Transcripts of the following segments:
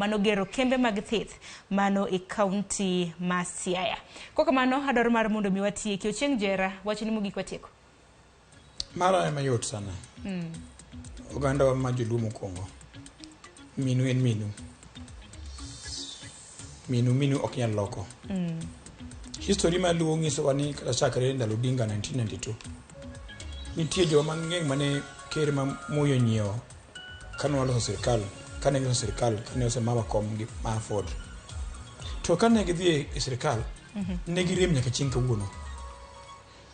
mano gero kembe mag thieth mano e kaunti ma Siaya. Koka mano adoro mar mondo mi watieki. Ochieng Jera wacho ni mogik watieko. Mara ema yot sana. Ogandwa ma joluo mokwongo. Minu en minu. Minu ok nyal loko. History ma luo nyisowa ni kata chakre ndalo Odinga 1992. Nitie joma mang'eny mane ker ma muyo nyiewo kane waloso sirkal, kane giloso sirkal, kane osemama kom gi ma Ford. To kane gidhi e sirkal, ne girem nyaka chieng' kawuono.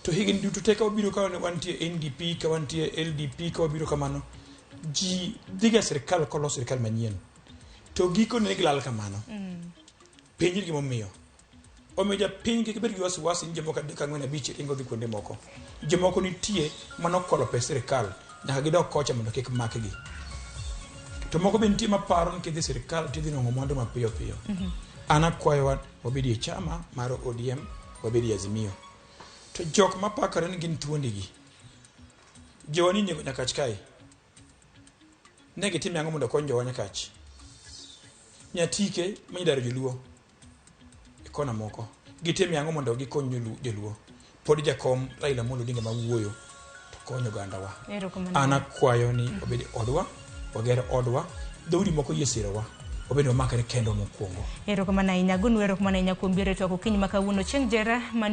To higni duto te ka wabiro ka wantie NDP, ka wantie LDP, ka wabiro kamano, ji dhiga sirkal koloso sirkal manyien. To giko ne gilal kamano. Penjir gimomiyo. Omiyo japiny kik bed gi wasiwasi ni jomoko 3-4 ringo dhi kuonde moko. Jomoko nitie manokolo pes sirkal nyaka gidok kocha mondo kik makgi. To moko be nitie maparo ni kidhi sirkal tidhi nong'o mwandu mapiyo piyo. An akwayo wabedi e chama mar ODM, wabedi Azimio. To jok mapakore ni gin thuondigi. Jowani nego Nyakach kae. Ne gitimo ang'o mondo kony jowa Nyakach. Nyatike manyidaro joluo. Kona moko gitimo ang'o mondo gikony joluo. Pod jakom Raila Amolo Odinga ma wuoyo to konyo Ogandwa. An akwayo ni obed odwa, wager odwa, dhoudi moko yesirowa. Obedo makare kendo mokwongo. Erokamano ahinya, gunwero kumana inya kuom biro to kiny makawuono. Ochieng Jera